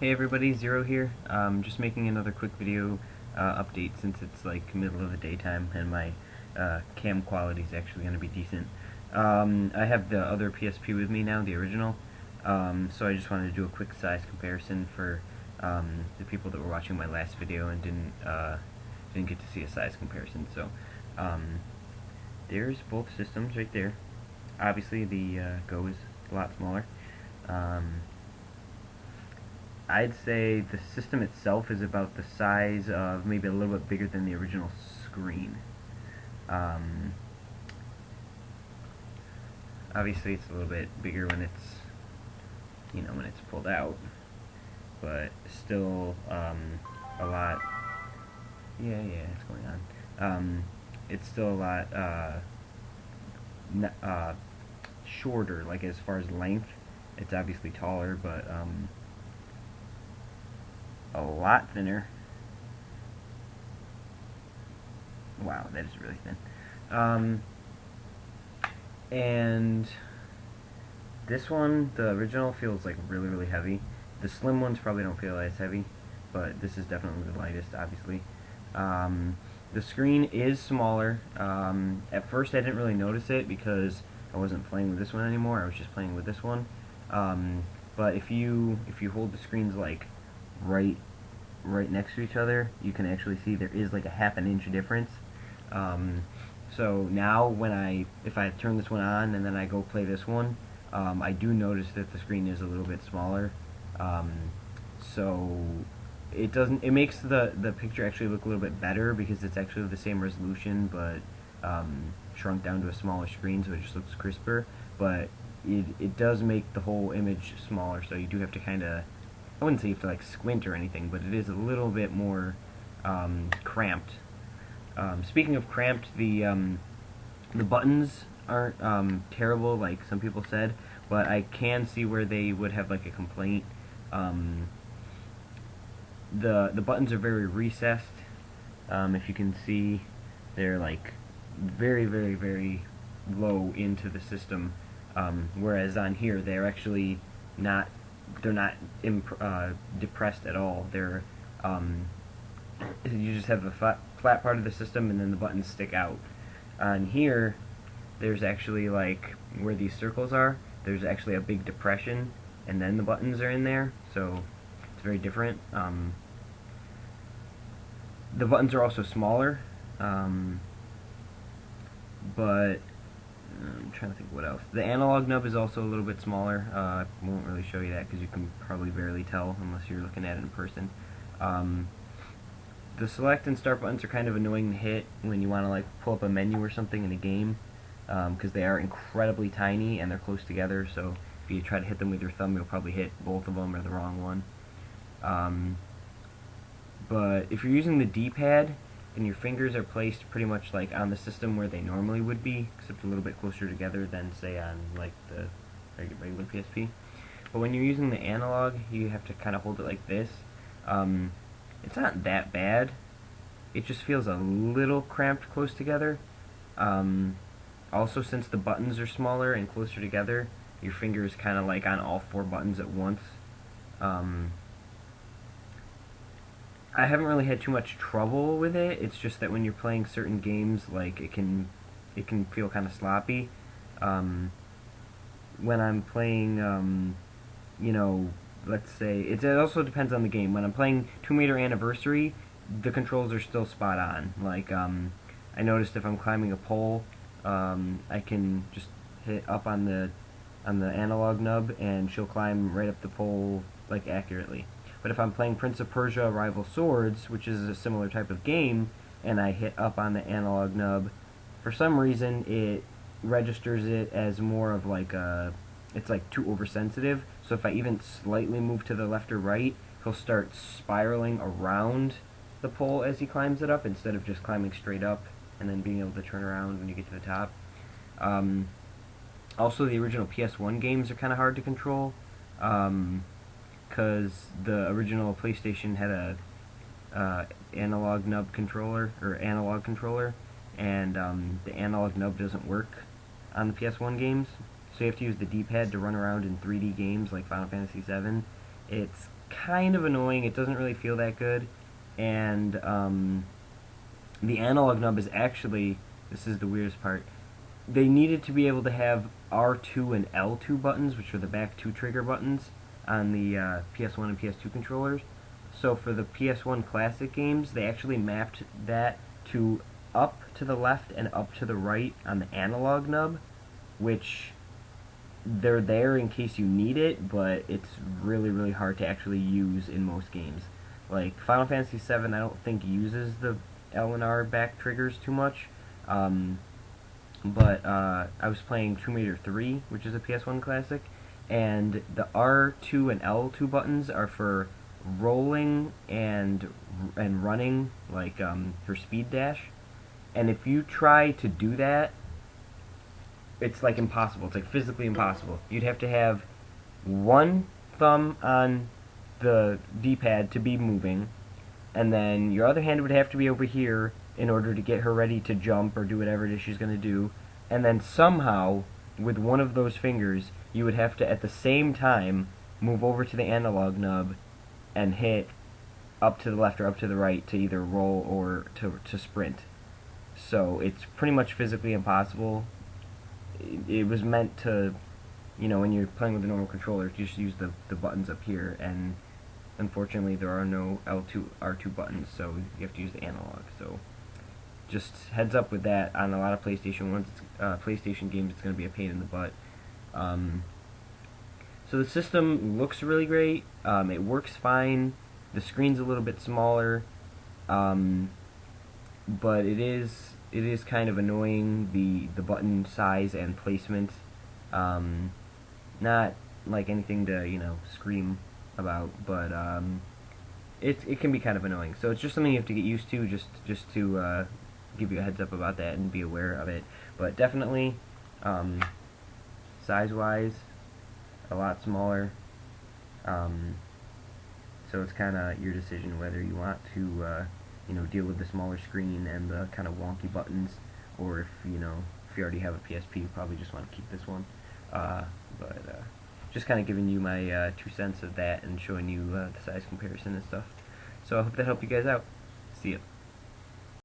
Hey everybody, Zero here. Just making another quick video update since it's like middle of the daytime and my cam quality is actually going to be decent. I have the other PSP with me now, the original, so I just wanted to do a quick size comparison for the people that were watching my last video and didn't get to see a size comparison. So there's both systems right there. Obviously the Go is a lot smaller. I'd say the system itself is about the size of maybe a little bit bigger than the original screen. Obviously it's a little bit bigger when it's, when it's pulled out, but still a lot. Yeah, it's going on. It's still a lot shorter, like as far as length. It's obviously taller, but a lot thinner. Wow, that is really thin. And this one, the original, feels like really heavy. The slim ones probably don't feel as heavy, but this is definitely the lightest, obviously. The screen is smaller. At first I didn't really notice it because I wasn't playing with this one anymore. I was just playing with this one. But if you hold the screens like right next to each other, you can actually see there is like a half an inch difference. So now if I turn this one on and then I go play this one, I do notice that the screen is a little bit smaller. So it makes the picture actually look a little bit better because it's actually the same resolution but shrunk down to a smaller screen, so it just looks crisper. But it does make the whole image smaller, so you do have to kind of, I wouldn't say you have to like squint or anything, but it is a little bit more cramped. Speaking of cramped, the buttons aren't terrible like some people said, but I can see where they would have like a complaint. The buttons are very recessed. If you can see, they're like very low into the system, whereas on here they're actually not. They're not depressed at all. They're you just have the flat part of the system, and then the buttons stick out. On here, there's actually like where these circles are. There's actually a big depression, and then the buttons are in there. So it's very different. The buttons are also smaller, but I'm trying to think what else. The analog nub is also a little bit smaller. I won't really show you that because you can probably barely tell unless you're looking at it in person. The select and start buttons are kind of annoying to hit when you want to like pull up a menu or something in a game, because they are incredibly tiny and they're close together, so if you try to hit them with your thumb you'll probably hit both of them or the wrong one. But if you're using the D-pad and your fingers are placed pretty much like on the system where they normally would be, except a little bit closer together than say on like the regular PSP. But when you're using the analog, you have to kind of hold it like this. It's not that bad. It just feels a little cramped close together. Also, since the buttons are smaller and closer together, your finger is kind of like on all four buttons at once. I haven't really had too much trouble with it. It's just that when you're playing certain games, like it can feel kind of sloppy. When I'm playing, let's say it also depends on the game. When I'm playing Tomb Raider Anniversary, the controls are still spot on. Like I noticed if I'm climbing a pole, I can just hit up on the analog nub and she'll climb right up the pole like accurately. But if I'm playing Prince of Persia Rival Swords, which is a similar type of game, and I hit up on the analog nub, for some reason it registers it as more of like it's like too oversensitive. So if I even slightly move to the left or right, he'll start spiraling around the pole as he climbs it up instead of just climbing straight up and then being able to turn around when you get to the top. Also, the original PS1 games are kind of hard to control, because the original PlayStation had a analog nub controller, or analog controller, and the analog nub doesn't work on the PS1 games, so you have to use the D-pad to run around in 3D games like Final Fantasy VII. It's kind of annoying. It doesn't really feel that good, and the analog nub is actually, this is the weirdest part, they needed to be able to have R2 and L2 buttons, which are the back two trigger buttons on the PS1 and PS2 controllers. So for the PS1 classic games, they actually mapped that to up to the left and up to the right on the analog nub, which they're there in case you need it, but it's really, really hard to actually use in most games. Like Final Fantasy VII, I don't think uses the L and R back triggers too much. But I was playing Tomb Raider 3, which is a PS1 classic, and the R2 and L2 buttons are for rolling and running, like for speed dash. And if you try to do that, it's like impossible. It's like physically impossible. You'd have to have one thumb on the D-pad to be moving, and then your other hand would have to be over here in order to get her ready to jump or do whatever it is she's going to do, and then somehow, with one of those fingers, you would have to, at the same time, move over to the analog nub and hit up to the left or up to the right to either roll or to sprint. So it's pretty much physically impossible. It was meant to, you know, when you're playing with the normal controller, you just use the buttons up here, and unfortunately there are no L2, R2 buttons, so you have to use the analog. So just heads up with that. On a lot of PlayStation PlayStation games, it's going to be a pain in the butt. So the system looks really great. It works fine. The screen's a little bit smaller, but it is kind of annoying, the button size and placement. Not like anything to, you know, scream about, but it can be kind of annoying. So it's just something you have to get used to, just to give you a heads up about that and be aware of it. But definitely, size-wise, a lot smaller. So it's kind of your decision whether you want to, you know, deal with the smaller screen and the kind of wonky buttons, or if you already have a PSP, you probably just want to keep this one. But just kind of giving you my 2 cents of that and showing you the size comparison and stuff. So I hope that helped you guys out. See ya.